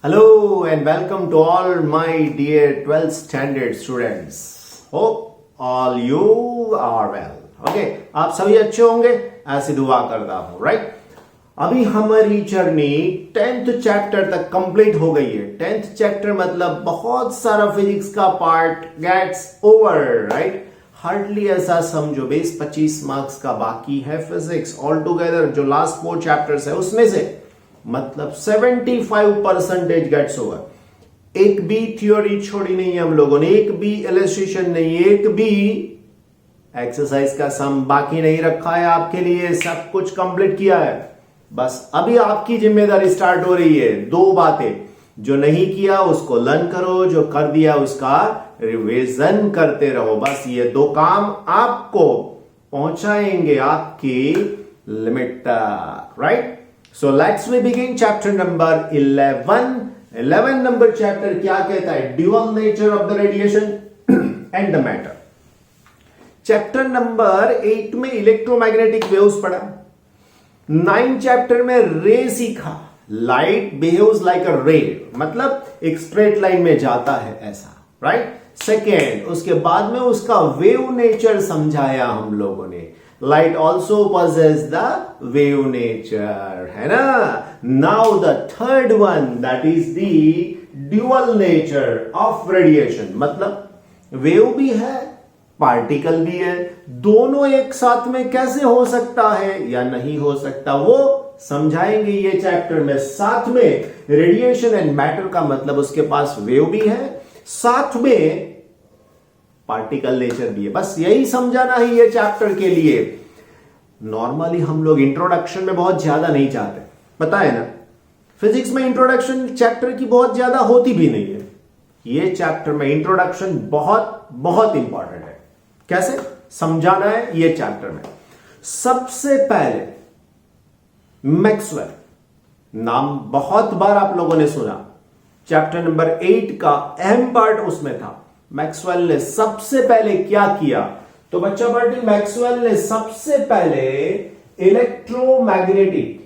Hello and welcome to all my dear 12th standard students. Hope all you are well. Okay, आप सभी अच्छे होंगे ऐसी दुआ करता हूं, राइट? अभी हमारी जर्नी 10th चैप्टर तक कंप्लीट हो गई है. 10th चैप्टर मतलब बहुत सारा फिजिक्स का part gets over, right? Hardly ऐसा समझो 20-25 मार्क्स का बाकी है फिजिक्स ऑल टुगेदर. जो लास्ट 4 चैप्टर्स है उसमें से मतलब 75% गेट्स ओवर. एक भी थ्योरी छोड़ी नहीं है हम लोगों ने, एक भी इलस्ट्रेशन नहीं, एक भी एक्सरसाइज का सम बाकी नहीं रखा है आपके लिए. सब कुछ कंप्लीट किया है. बस अभी आपकी जिम्मेदारी स्टार्ट हो रही है. 2 बातें, जो नहीं किया उसको लर्न करो, जो कर दिया उसका रिवीजन करते रहो. बस ये 2 काम आपको पहुंचाएंगे आपकी लिमिट तक, right? So let's we begin chapter number 11. 11 number chapter क्या कहता है? Dual nature of the radiation and the matter. Chapter number 8 में इलेक्ट्रोमैग्नेटिक वेव्स पढ़ा. 9 चैप्टर में रे सीखा. लाइट बिहेव्स लाइक अ रे, मतलब एक स्ट्रेट लाइन में जाता है ऐसा, राइट? सेकेंड, उसके बाद में उसका वेव नेचर समझाया हम लोगों ने. Light also possesses the wave nature, है ना? Now the third one, that is the dual nature of radiation. मतलब वेव भी है, पार्टिकल भी है. दोनों एक साथ में कैसे हो सकता है या नहीं हो सकता वो समझाएंगे ये चैप्टर में. साथ में रेडिएशन एंड मैटर का मतलब उसके पास वेव भी है, साथ में पार्टिकल नेचर भी है. बस यही समझाना है ये चैप्टर के लिए. नॉर्मली हम लोग इंट्रोडक्शन में बहुत ज्यादा नहीं चाहते, पता है ना? फिजिक्स में इंट्रोडक्शन चैप्टर की बहुत ज्यादा होती भी नहीं है. ये चैप्टर में इंट्रोडक्शन बहुत बहुत इंपॉर्टेंट है. कैसे समझाना है ये चैप्टर में? सबसे पहले मैक्सवेल नाम बहुत बार आप लोगों ने सुना. चैप्टर नंबर 8 का अहम पार्ट उसमें था. मैक्सवेल ने सबसे पहले क्या किया? तो बच्चा पार्टी, मैक्सवेल ने सबसे पहले इलेक्ट्रोमैग्नेटिक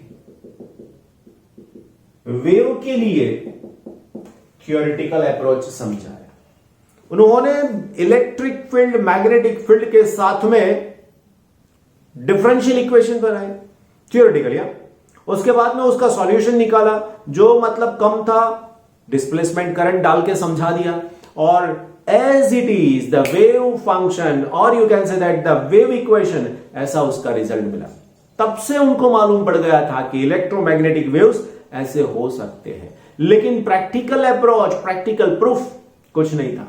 वेव के लिए थ्योरेटिकल अप्रोच समझाया. उन्होंने इलेक्ट्रिक फील्ड मैग्नेटिक फील्ड के साथ में डिफरेंशियल इक्वेशन बनाए थ्योरेटिकली. उसके बाद में उसका सॉल्यूशन निकाला, जो मतलब कम था, डिस्प्लेसमेंट करंट डाल के समझा दिया. और as it is the wave function or you can say that the wave equation, ऐसा उसका रिजल्ट मिला. तब से उनको मालूम पड़ गया था कि इलेक्ट्रोमैग्नेटिक वेव्स ऐसे हो सकते हैं. लेकिन प्रैक्टिकल अप्रोच, प्रैक्टिकल प्रूफ कुछ नहीं था.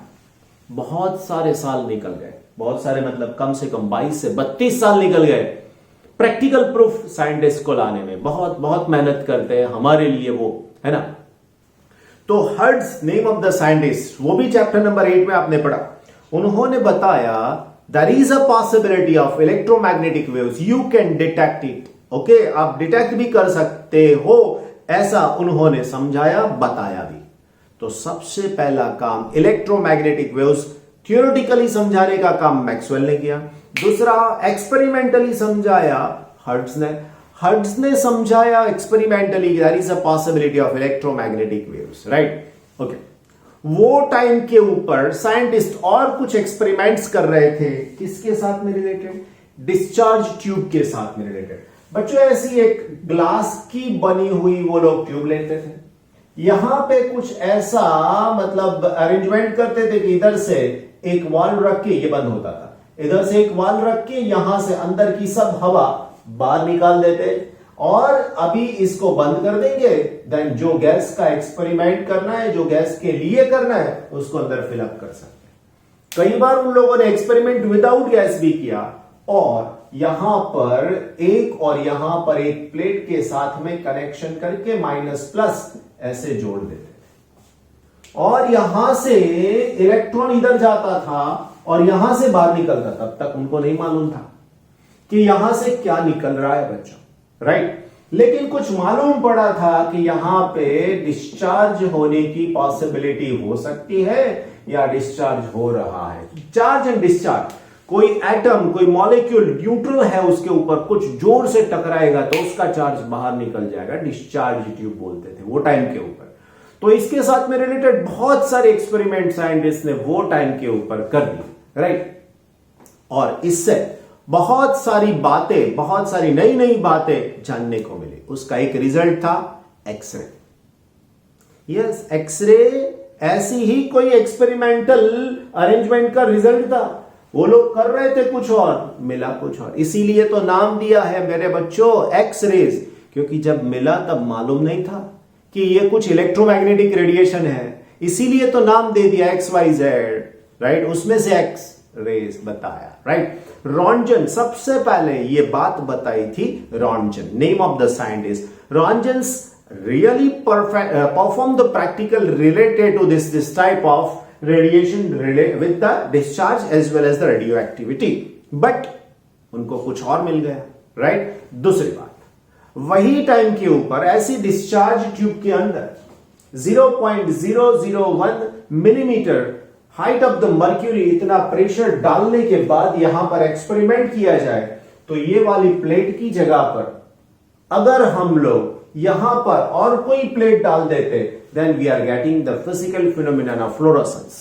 बहुत सारे साल निकल गए, बहुत सारे मतलब कम से कम 22 से 32 साल निकल गए प्रैक्टिकल प्रूफ साइंटिस्ट को लाने में. बहुत बहुत मेहनत करते हैं हमारे लिए वो, है ना? तो hertz name of the scientist, वो भी चैप्टर नंबर 8 में आपने पढ़ा. उन्होंने बताया there is a possibility of electromagnetic waves, you can detect it. Okay, आप डिटेक्ट भी कर सकते हो, ऐसा उन्होंने समझाया, बताया भी. तो सबसे पहला काम इलेक्ट्रोमैग्नेटिक वेव्स थ्योरेटिकली समझाने का काम मैक्सवेल ने किया. दूसरा, एक्सपेरिमेंटली समझाया हर्ट्ज ने. हर्ट्ज ने समझाया experimentally there is a possibility of electromagnetic waves, right? Okay, वो टाइम के ऊपर साइंटिस्ट और कुछ एक्सपेरिमेंट्स कर रहे थे. किसके साथ में रिलेटेड? डिस्चार्ज ट्यूब के साथ में रिलेटेड. बच्चों, ऐसी एक ग्लास की बनी हुई वो लोग ट्यूब लेते थे. यहां पे कुछ ऐसा मतलब अरेंजमेंट करते थे कि इधर से एक वाल्व रख के ये बंद होता था, इधर से एक वाल्व रख के यहां से अंदर की सब हवा बाहर निकाल देते, और अभी इसको बंद कर देंगे. देन जो गैस का एक्सपेरिमेंट करना है, जो गैस के लिए करना है, उसको अंदर फिलअप कर सकते हैं. कई बार उन लोगों ने एक्सपेरिमेंट विदाउट गैस भी किया, और यहां पर एक और यहां पर एक प्लेट के साथ में कनेक्शन करके माइनस प्लस ऐसे जोड़ देते थे. और यहां से इलेक्ट्रॉन इधर जाता था और यहां से बाहर निकलता. तब तक उनको नहीं मालूम था कि यहां से क्या निकल रहा है बच्चों, राइट? लेकिन कुछ मालूम पड़ा था कि यहां पे डिस्चार्ज होने की पॉसिबिलिटी हो सकती है या डिस्चार्ज हो रहा है. चार्ज एंड डिस्चार्ज, कोई एटम, कोई मॉलिक्यूल न्यूट्रल है, उसके ऊपर कुछ जोर से टकराएगा तो उसका चार्ज बाहर निकल जाएगा. डिस्चार्ज ट्यूब बोलते थे वो टाइम के ऊपर. तो इसके साथ में रिलेटेड बहुत सारे एक्सपेरिमेंट साइंटिस्ट ने वो टाइम के ऊपर कर दिए, राइट। और इससे बहुत सारी बातें, बहुत सारी नई नई बातें जानने को मिली। उसका एक रिजल्ट था एक्सरे। यस, एक्सरे ऐसी ही कोई एक्सपेरिमेंटल अरेंजमेंट का रिजल्ट था। वो लोग कर रहे थे कुछ और, मिला कुछ और। इसीलिए तो नाम दिया है मेरे बच्चों एक्स-रेज, क्योंकि जब मिला तब मालूम नहीं था कि ये कुछ इलेक्ट्रोमैग्नेटिक रेडिएशन है, इसीलिए तो नाम दे दिया XYZ, राइट। उसमें से एक्स रेज बताया, राइट। रॉन्जन सबसे पहले ये बात बताई थी, Roentgen, name of the scientist. Roentgen's really perform the practical related to this type of radiation with the discharge as well as the radioactivity, but उनको कुछ और मिल गया, राइट। दूसरी बात, वही टाइम के ऊपर ऐसी डिस्चार्ज ट्यूब के अंदर 0.001 millimetre height of the mercury इतना प्रेशर डालने के बाद यहां पर एक्सपेरिमेंट किया जाए तो ये वाली प्लेट की जगह पर अगर हम लोग यहां पर और कोई प्लेट डाल देते, then we are getting the physical phenomenon of fluorescence.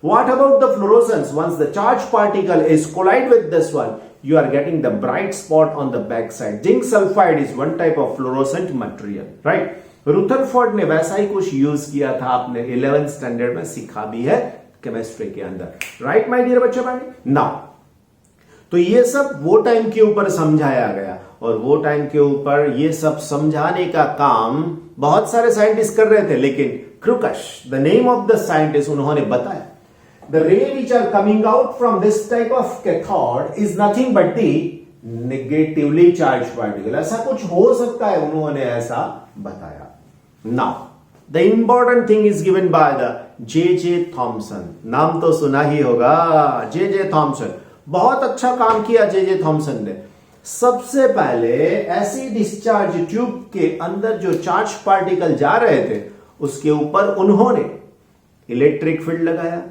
What about the fluorescence? Once the charged particle is collide with this one, you are getting the bright spot on the back side. Zinc sulfide is one type of fluorescent material, right? Rutherford ने वैसा ही कुछ use किया था, आपने 11th standard में सीखा भी है केमिस्ट्री के अंदर, राइट माय डियर बच्चों। नाउ तो ये सब वो टाइम के ऊपर समझाया गया, और वो टाइम के ऊपर ये सब समझाने का काम बहुत सारे साइंटिस्ट कर रहे थे, लेकिन Crookes, the name of the scientist, उन्होंने बताया the ray which are coming out from this type of cathode is nothing but the negatively charge particle. ऐसा कुछ हो सकता है, उन्होंने ऐसा बताया। Now the important thing is given by the J Thomson. नाम तो सुना ही होगा, जे थॉमसन। बहुत अच्छा काम किया जे थॉमसन ने। सबसे पहले ऐसी डिस्चार्ज ट्यूब के अंदर जो चार्ज पार्टिकल जा रहे थे उसके ऊपर उन्होंने इलेक्ट्रिक फील्ड लगाया,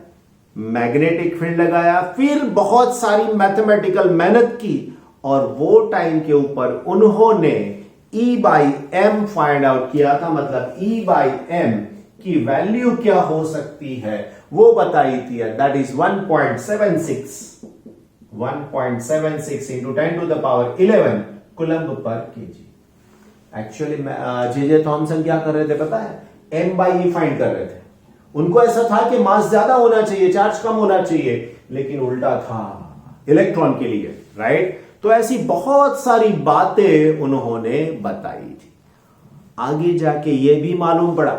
मैग्नेटिक फील्ड लगाया, फिर बहुत सारी मैथमेटिकल मेहनत की, और वो टाइम के ऊपर उन्होंने E/m फाइंड आउट किया था। मतलब E/m की वैल्यू क्या हो सकती है वो बताई थी, that is 1.76 into 10 to the power 11 coulomb पर केजी। एक्चुअली जे थॉमसन क्या कर रहे थे पता है, M/E फाइंड कर रहे थे। उनको ऐसा था कि मास ज्यादा होना चाहिए, चार्ज कम होना चाहिए, लेकिन उल्टा था इलेक्ट्रॉन के लिए, राइट। तो ऐसी बहुत सारी बातें उन्होंने बताई थी। आगे जाके ये भी मालूम पड़ा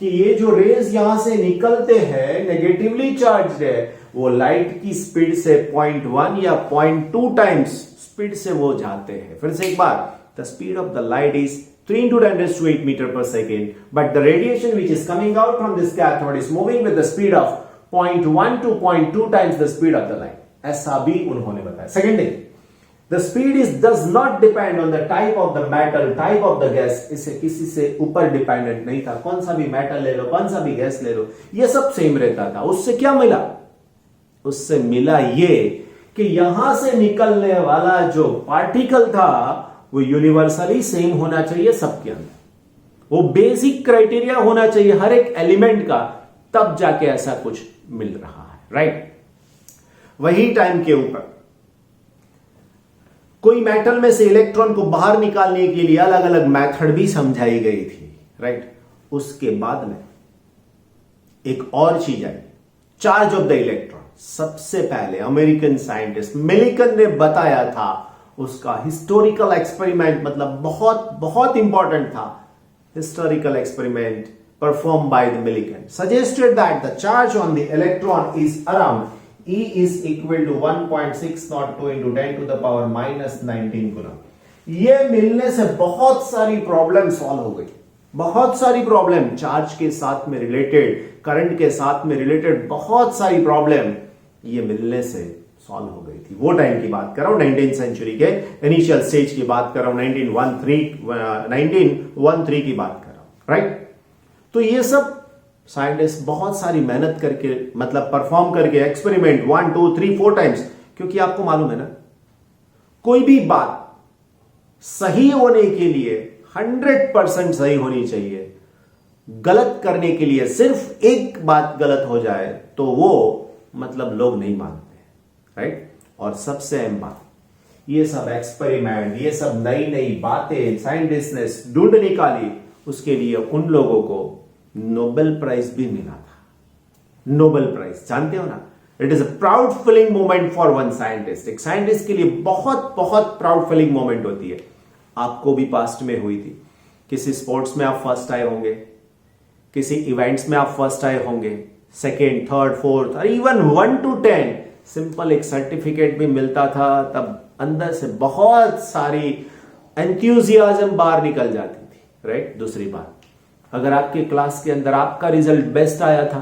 कि ये जो रेज यहां से निकलते हैं नेगेटिवली चार्ज है, वो लाइट की स्पीड से 0.1 या 0.2 टाइम्स स्पीड से वो जाते हैं। फिर से एक बार, the speed of the light is 3 into 10⁸ metre per second, but the radiation which is coming out from this cathode is moving with the speed of 0.1 to 0.2 times the speed of the light. ऐसा भी उन्होंने बताया। Second thing, the speed does not depend on the type of the metal, type of the gas. इसे किसी से ऊपर dependent नहीं था। कौन सा भी मेटल ले लो, कौन सा भी गैस ले लो, ये सब सेम रहता था। उससे क्या मिला? उससे मिला ये कि यहां से निकलने वाला जो पार्टिकल था वो यूनिवर्सली सेम होना चाहिए सबके अंदर। वो बेसिक क्राइटेरिया होना चाहिए हर एक एलिमेंट का, तब जाके ऐसा कुछ मिल रहा है, राइट। वही टाइम के ऊपर कोई मेटल में से इलेक्ट्रॉन को बाहर निकालने के लिए अलग अलग मेथड भी समझाई गई थी, राइट। उसके बाद में एक और चीज आई, चार्ज ऑफ द इलेक्ट्रॉन। सबसे पहले अमेरिकन साइंटिस्ट मिलिकन ने बताया था, उसका हिस्टोरिकल एक्सपेरिमेंट, मतलब बहुत बहुत इंपॉर्टेंट था। Historical experiment perform by the Millikan suggested that the charge on the electron is around E is equal to 1.602 into 10 to the power -19 coulomb. ये मिलने से बहुत सारी प्रॉब्लम सॉल्व हो गई। बहुत सारी प्रॉब्लम चार्ज के साथ में रिलेटेड, करंट के साथ में रिलेटेड बहुत सारी प्रॉब्लम ये मिलने से सॉल्व हो गई थी। वो टाइम की बात कर रहा हूं, 19th सेंचुरी के इनिशियल स्टेज की बात कर रहा हूं, 1913 की बात कर रहा हूं, राइट। तो ये सब साइंटिस्ट बहुत सारी मेहनत करके, मतलब परफॉर्म करके एक्सपेरिमेंट 1 2 3 4 टाइम्स, क्योंकि आपको मालूम है ना, कोई भी बात सही होने के लिए 100% सही होनी चाहिए। गलत करने के लिए सिर्फ एक बात गलत हो जाए तो वो मतलब लोग नहीं मानते, राइट। और सबसे अहम बात, ये सब एक्सपेरिमेंट, ये सब नई नई बातें साइंटिस्ट ने ढूंढ निकाली, उसके लिए उन लोगों को नोबेल प्राइज भी मिला था। नोबेल प्राइज जानते हो ना, it is a proud feeling moment for one scientist. एक साइंटिस्ट के लिए बहुत बहुत प्राउड फीलिंग मोमेंट होती है। आपको भी पास्ट में हुई थी, किसी स्पोर्ट्स में आप फर्स्ट आए होंगे, किसी इवेंट्स में आप फर्स्ट आए होंगे, सेकेंड, थर्ड, फोर्थ, और इवन 1 to 10 सिंपल एक सर्टिफिकेट भी मिलता था, तब अंदर से बहुत सारी एंथुजियाज्म बाहर निकल जाती थी, राइट। दूसरी बात, अगर आपके क्लास के अंदर आपका रिजल्ट बेस्ट आया था,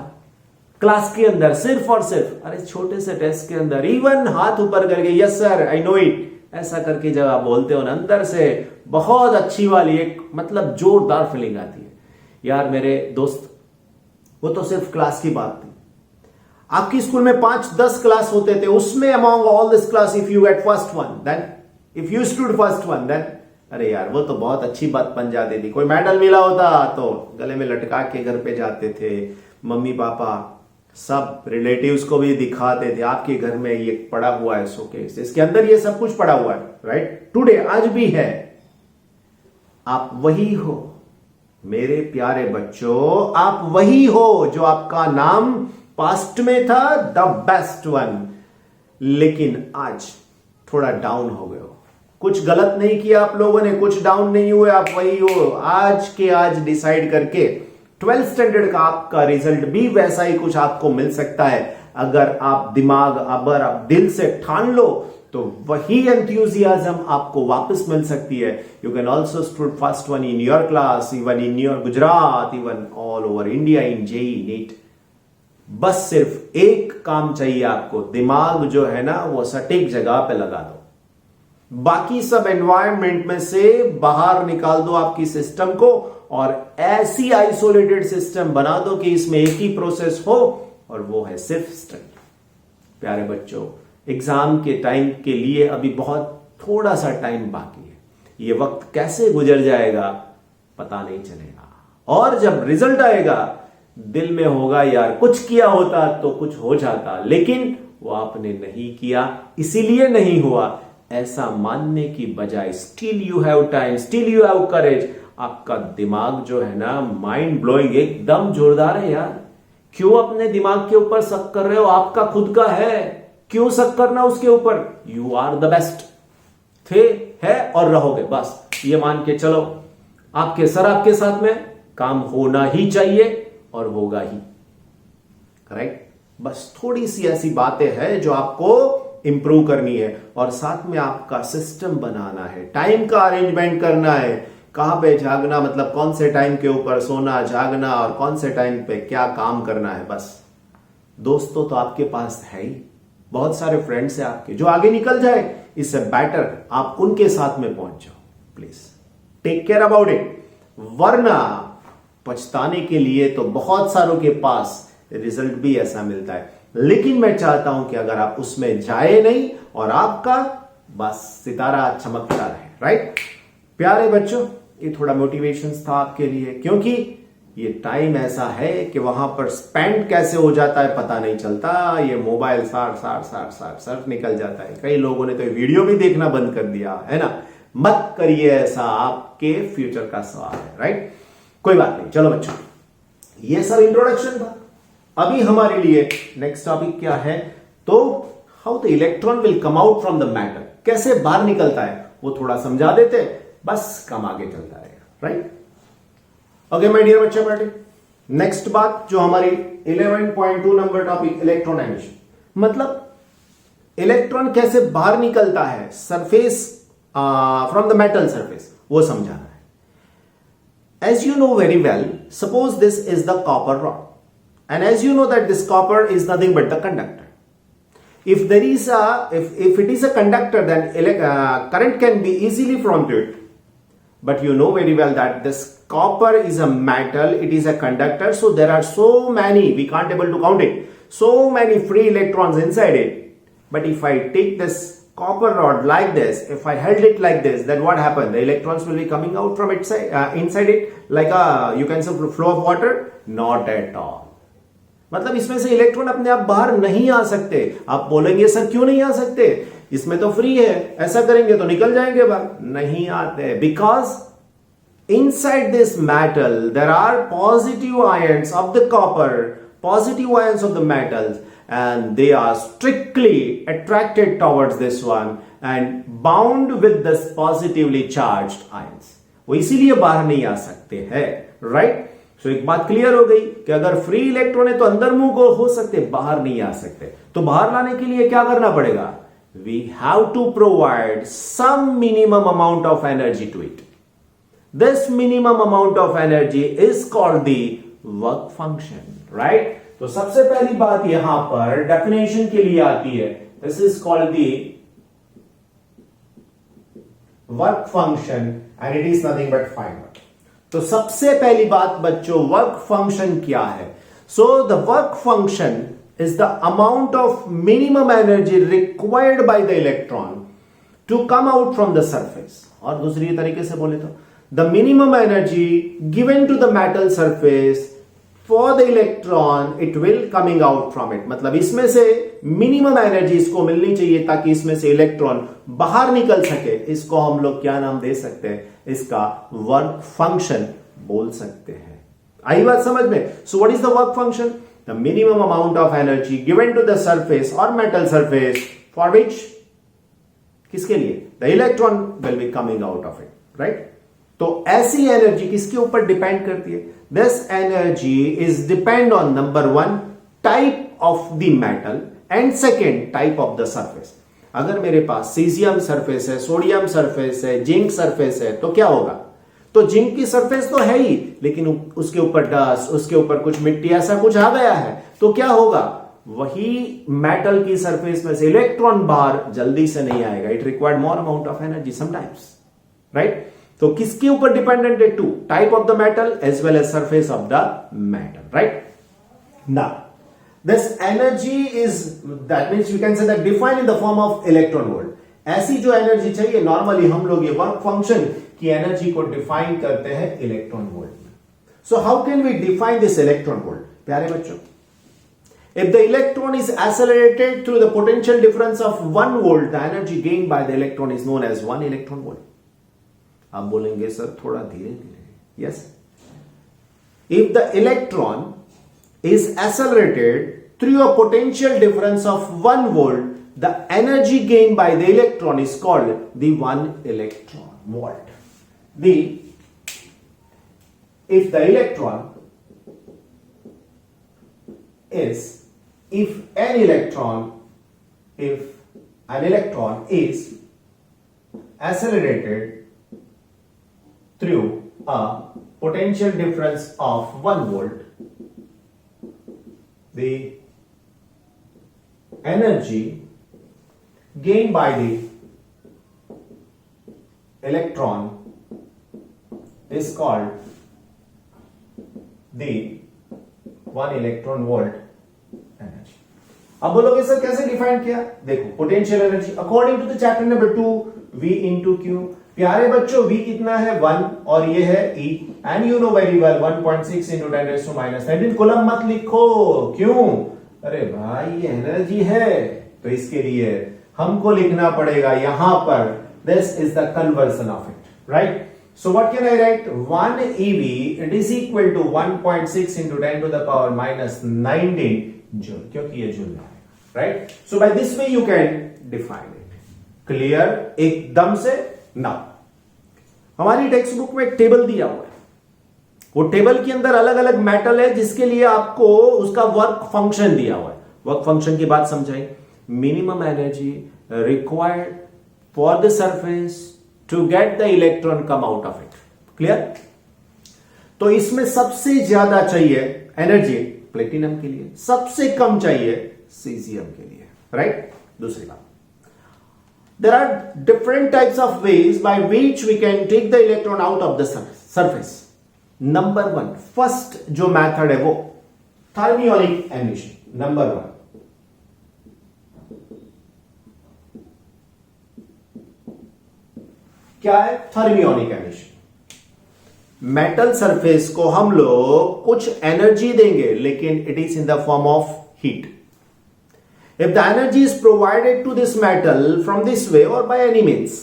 क्लास के अंदर सिर्फ और सिर्फ अरे छोटे से टेस्ट के अंदर इवन हाथ ऊपर करके yes sir I know it ऐसा करके जब आप बोलते हो ना, अंदर से बहुत अच्छी वाली एक मतलब जोरदार फीलिंग आती है। यार मेरे दोस्त, वो तो सिर्फ क्लास की बात थी। आपकी स्कूल में 5-10 क्लास होते थे, उसमें among all this class if you get first one, then if you stood first one, then अरे यार वो तो बहुत अच्छी बात बन जाती थी। कोई मेडल मिला होता तो गले में लटका के घर पे जाते थे, मम्मी पापा सब रिलेटिव्स को भी दिखाते थे, आपके घर में ये पड़ा हुआ है शोकेस, इसके अंदर ये सब कुछ पड़ा हुआ है, राइट। टुडे आज भी है। आप वही हो मेरे प्यारे बच्चों, आप वही हो जो आपका नाम पास्ट में था द बेस्ट वन, लेकिन आज थोड़ा डाउन हो गए हो। कुछ गलत नहीं किया आप लोगों ने, कुछ डाउन नहीं हुए, आप वही हो आज के आज। डिसाइड करके 12th स्टैंडर्ड का आपका रिजल्ट भी वैसा ही कुछ आपको मिल सकता है, अगर आप अगर आप दिल से ठान लो तो वही एंथुजियाज्म आपको वापस मिल सकती है। You can also stood first one in your class, even in your Gujarat, even all over India in JEE NEET. बस सिर्फ एक काम चाहिए आपको, दिमाग जो है ना वो सटीक जगह पे लगा दो, बाकी सब एनवायरनमेंट में से बाहर निकाल दो आपकी सिस्टम को, और ऐसी आइसोलेटेड सिस्टम बना दो कि इसमें एक ही प्रोसेस हो, और वो है सिर्फ स्टडी। प्यारे बच्चों, एग्जाम के टाइम के लिए अभी बहुत थोड़ा सा टाइम बाकी है। ये वक्त कैसे गुजर जाएगा पता नहीं चलेगा, और जब रिजल्ट आएगा दिल में होगा यार कुछ किया होता तो कुछ हो जाता, लेकिन वो आपने नहीं किया, इसीलिए नहीं हुआ, ऐसा मानने की बजाय still you have time, still you have courage. आपका दिमाग जो है ना माइंड ब्लोइंग, एकदम जोरदार है यार। क्यों अपने दिमाग के ऊपर शक कर रहे हो? आपका खुद का है, क्यों शक करना उसके ऊपर? यू आर द बेस्ट, थे, है और रहोगे, बस ये मान के चलो। आपके सर आपके साथ में, काम होना ही चाहिए और होगा ही, करेक्ट। बस थोड़ी सी ऐसी बातें हैं जो आपको इंप्रूव करनी है, और साथ में आपका सिस्टम बनाना है, टाइम का अरेंजमेंट करना है, कहां पे जागना, मतलब कौन से टाइम के ऊपर सोना जागना, और कौन से टाइम पे क्या काम करना है। बस दोस्तों तो आपके पास है ही, बहुत सारे फ्रेंड्स हैं आपके जो आगे निकल जाए, इससे बेटर आप उनके साथ में पहुंच जाओ। Please take care about it, वरना पछताने के लिए तो बहुत सारों के पास रिजल्ट भी ऐसा मिलता है, लेकिन मैं चाहता हूं कि अगर आप उसमें जाए नहीं और आपका बस सितारा चमकता रहे, राइट। प्यारे बच्चों, ये थोड़ा मोटिवेशन था आपके लिए, क्योंकि ये टाइम ऐसा है कि वहां पर स्पेंड कैसे हो जाता है पता नहीं चलता। ये मोबाइल सार निकल जाता है। कई लोगों ने तो वीडियो भी देखना बंद कर दिया है ना। मत करिए ऐसा, आपके फ्यूचर का सवाल है, राइट। कोई बात नहीं, चलो बच्चों, ये सब इंट्रोडक्शन था। अभी हमारे लिए नेक्स्ट टॉपिक क्या है, तो how the electron will come out from the matter, कैसे बाहर निकलता है वो थोड़ा समझा देते, बस काम आगे चलता रहेगा, राइट। ओके माय डियर बच्चे, बैठे नेक्स्ट बात जो हमारी 11.2 नंबर टॉपिक, इलेक्ट्रॉन एमिशन, मतलब इलेक्ट्रॉन कैसे बाहर निकलता है surface from the metal surface, वो समझाना है। As you know very well, suppose this is the copper rod, and as you know that this copper is nothing but the conductor. If there is if it is a conductor, then current can be easily flown to it. But you know very well that this copper is a metal, it is a conductor, so there are so many, we can't able to count it, so many free electrons inside it. But if I take this copper rod like this, if I held it like this, then what happened? The electrons will be coming out from inside it like a, you can say, flow of water? Not at all. मतलब इसमें से electron अपने आप बाहर नहीं आ सकते. आप बोलेंगे सर क्यों नहीं आ सकते, इसमें तो फ्री है, ऐसा करेंगे तो निकल जाएंगे बाहर. नहीं आते, because inside this metal there are positive ions of the copper, positive ions of the metals, and they are strictly attracted towards this one and bound with this positively charged ions. वो इसीलिए बाहर नहीं आ सकते हैं, right? सो एक बात clear हो गई कि अगर फ्री इलेक्ट्रॉन है तो अंदर मूव हो सकते, बाहर नहीं आ सकते. तो बाहर लाने के लिए क्या करना पड़ेगा? We have to provide some minimum amount of energy to it. This minimum amount of energy is called the work function, right? तो सबसे पहली बात यहां पर डेफिनेशन के लिए आती है. This is called the work function and it is nothing but phi naught. तो सबसे पहली बात बच्चों, वर्क फंक्शन क्या है? So the work function is the amount of minimum energy required by the electron to come out from the surface. और दूसरी तरीके से बोले तो the minimum energy given to the metal surface for the electron it will coming out from it. मतलब इसमें से minimum energy इसको मिलनी चाहिए ताकि इसमें से इलेक्ट्रॉन बाहर निकल सके. इसको हम लोग क्या नाम दे सकते हैं? इसका वर्क फंक्शन बोल सकते हैं. आई बात समझ में? So what is the work function? The minimum amount of energy given to the surface और मेटल सरफेस फॉर विच, किसके लिए? The electron will be coming out of it, right? तो ऐसी एनर्जी किसके ऊपर डिपेंड करती है? This energy is depend on number 1 type of the metal and second type of the surface. अगर मेरे पास सीजियम सरफेस है, सोडियम सरफेस है, जिंक सरफेस है, तो क्या होगा? तो जिंक की सरफेस तो है ही, लेकिन उसके ऊपर डस्ट, उसके ऊपर कुछ मिट्टी ऐसा कुछ आ गया है, तो क्या होगा? वही मेटल की सरफेस में से इलेक्ट्रॉन बाहर जल्दी से नहीं आएगा. It required more amount of energy sometimes, right? तो किसके ऊपर डिपेंडेंट है? 2 type of the metal as well as surface of the metal, right? Now this energy is, that means we can say that defined in the form of electron volt. ऐसी जो energy चाहिए, normally हम लोग ये work function की energy को define करते हैं इलेक्ट्रॉन वोल्ट में. So how can we define this electron volt? प्यारे बच्चों, if the electron is accelerated through the potential difference of 1 volt, the energy gained by the electron is known as 1 electron volt. आप बोलेंगे sir थोड़ा धीरे धीरे. Yes, if the electron is accelerated through a potential difference of 1 volt, the energy gained by the electron is called the 1 electron volt. If an electron is accelerated through a potential difference of 1 volt, the energy gained by the electron is called the 1 electron volt energy. अब बोलोगे sir कैसे define किया? देखो, potential energy according to the chapter number 2 V into Q. प्यारे बच्चों, V कितना है? 1 और ये है E and you know very well 1.6 into 10 raised to minus 19. Column मत लिखो, क्यों? अरे भाई ये एनर्जी है, तो इसके लिए हमको लिखना पड़ेगा यहां पर this is the conversion of it, right? So what can I write? 1 eV it is equal to 1.6 into 10 to the power minus 19 joule, क्योंकि ये जूल है, right? So by this way you can define it. Clear? एकदम से? ना, हमारी text book में एक table दिया हुआ है. वो टेबल के अंदर अलग अलग मेटल है जिसके लिए आपको उसका वर्क फंक्शन दिया हुआ है. वर्क फंक्शन की बात समझाई. Minimum energy required for the surface to get the electron come out of it. Clear? तो इसमें सबसे ज्यादा चाहिए एनर्जी प्लेटिनम के लिए, सबसे कम चाहिए सीजियम के लिए, राइट? दूसरी बात, there are different types of ways by which we can take the electron out of the surface. Number 1, first जो method है वो thermionic emission. Number 1, क्या है? Thermionic emission. मेटल सरफेस को हम लोग कुछ एनर्जी देंगे, लेकिन it is in the form of heat. If the energy is provided to this metal from this way or by any means,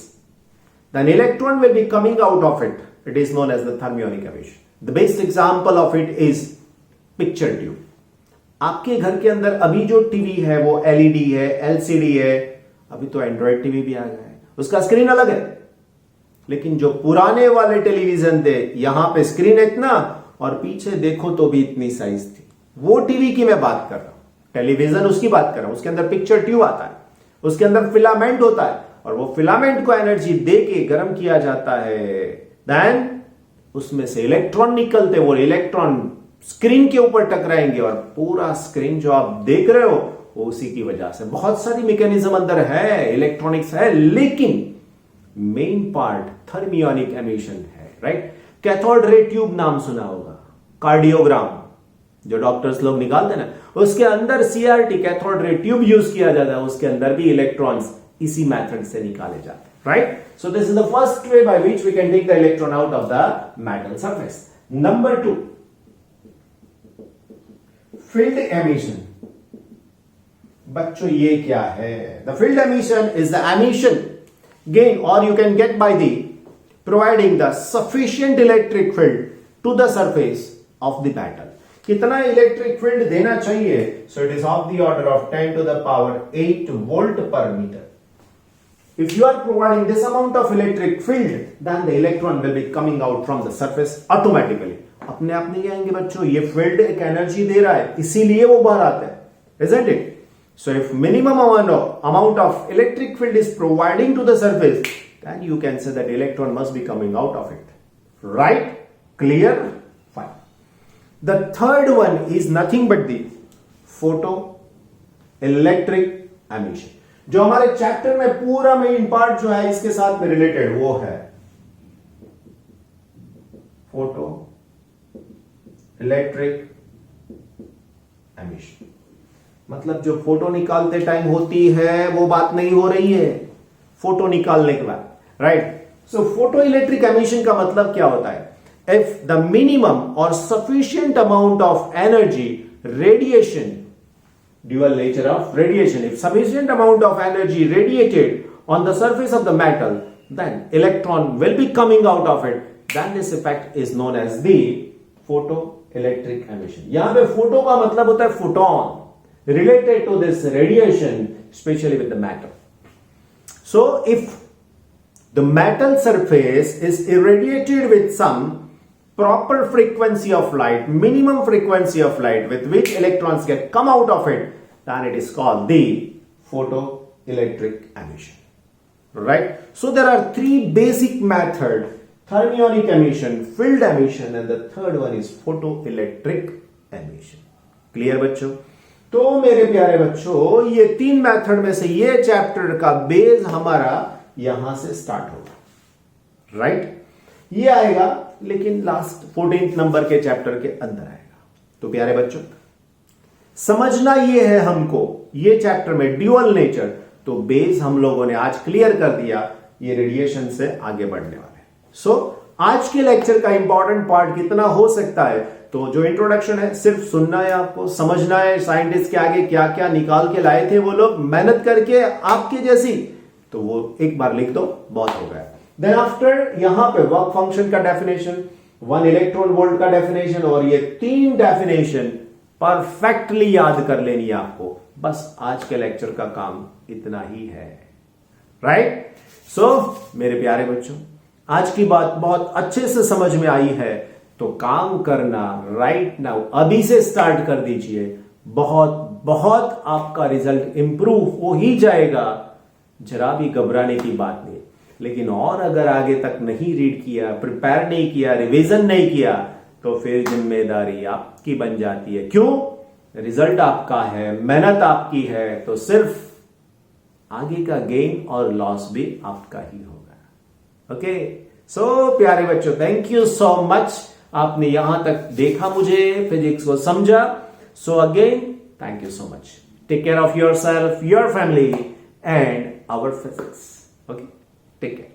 then electron will be coming out of it. It is known as the thermionic emission. The best example of it is picture tube. आपके घर के अंदर अभी जो TV है वो LED है, LCD है, अभी तो एंड्रॉइड टीवी भी आ गया है, उसका स्क्रीन अलग है. लेकिन जो पुराने वाले टेलीविजन थे, यहां पे स्क्रीन इतना और पीछे देखो तो भी इतनी साइज थी. वो टीवी की मैं बात कर रहा हूं, टेलीविजन उसकी बात कर रहा हूं. उसके अंदर पिक्चर ट्यूब आता है, उसके अंदर फिलामेंट होता है और वो फिलामेंट को एनर्जी दे के गर्म किया जाता है. देन उसमें से इलेक्ट्रॉन निकलते, वो इलेक्ट्रॉन स्क्रीन के ऊपर टकराएंगे और पूरा स्क्रीन जो आप देख रहे हो वो उसी की वजह से. बहुत सारी मैकेनिज्म अंदर है, इलेक्ट्रॉनिक्स है, लेकिन मेन पार्ट थर्मियोनिक एमिशन है. राइट? कैथोड रे ट्यूब नाम सुना होगा, कार्डियोग्राम जो डॉक्टर्स लोग निकालते ना, उसके अंदर CRT cathode ray tube use किया जाता है. उसके अंदर भी इलेक्ट्रॉन्स इसी मेथड से निकाले जाते हैं. Right? So this is the first way by which we can take the electron out of the metal surface. Number 2, field emission. बच्चों ये क्या है? The field emission is the emission gain or you can get by the providing the sufficient electric field to the surface of the metal. कितना electric field देना चाहिए? So it is of the order of 10 to the power 8 volt per meter. If you are providing this amount of electric field, then the electron will be coming out from the surface automatically. अपने आप नहीं आएंगे बच्चों, ये field एक energy दे रहा है, इसीलिए वो बाहर आता है. Isn't it? So if minimum amount of electric field is providing to the surface, then you can say that electron must be coming out of it. Right? Clear? Fine. The third one is nothing but the photoelectric emission. जो हमारे chapter में पूरा main part जो है इसके साथ में related वो है फोटो इलेक्ट्रिक एमिशन. मतलब जो फोटो निकालते टाइम होती है वो बात नहीं हो रही है, फोटो निकालने के बाद. Right? So photo electric emission का मतलब क्या होता है? इफ द मिनिमम और sufficient amount of energy radiation, dual nature of radiation, if sufficient amount of energy radiated on the surface of the metal, then electron will be coming out of it. Then this effect is known as the photo electric emission. यहां पे photo का मतलब होता है photon, related to this radiation, especially with the metal. So if the metal surface is irradiated with some proper frequency of light, minimum frequency of light with which electrons get come out of it, then it is called the photoelectric emission. Right? So there are three basic methods: thermionic emission, field emission, and the third one is photoelectric emission. Clear बच्चों? तो मेरे प्यारे बच्चों, ये तीन method में से ये चैप्टर का बेस हमारा यहां से स्टार्ट होगा. राइट? ये आएगा लेकिन लास्ट 14th नंबर के चैप्टर के अंदर आएगा. तो प्यारे बच्चों, समझना ये है हमको ये चैप्टर में ड्यूअल नेचर, तो बेस हम लोगों ने आज क्लियर कर दिया, ये रेडिएशन से आगे बढ़ने वाले. सो आज के लेक्चर का इंपॉर्टेंट पार्ट कितना हो सकता है? तो जो इंट्रोडक्शन है सिर्फ सुनना है, आपको समझना है साइंटिस्ट के आगे क्या क्या निकाल के लाए थे वो लोग मेहनत करके आपके जैसी, तो वो एक बार लिख दो, बहुत हो गया. देन आफ्टर यहां पे वर्क फंक्शन का डेफिनेशन, 1 इलेक्ट्रॉन वोल्ट का डेफिनेशन, और ये 3 डेफिनेशन परफेक्टली याद कर लेनी है आपको. बस आज के लेक्चर का काम इतना ही है. राइट? सो मेरे प्यारे बच्चों, आज की बात बहुत अच्छे से समझ में आई है, तो काम करना राइट नाउ अभी से स्टार्ट कर दीजिए. बहुत बहुत आपका रिजल्ट इंप्रूव हो ही जाएगा, जरा भी घबराने की बात नहीं. लेकिन और अगर आगे तक नहीं रीड किया, प्रिपेयर नहीं किया, रिवीजन नहीं किया, तो फिर जिम्मेदारी आपकी बन जाती है. क्यों? रिजल्ट आपका है, मेहनत आपकी है, तो सिर्फ आगे का गेन और लॉस भी आपका ही होगा. ओके? सो प्यारे बच्चों, थैंक यू सो मच. आपने यहां तक देखा, मुझे फिजिक्स को समझा. So again thank you so much. Take care of yourself, your family and our physics. Okay? Take care.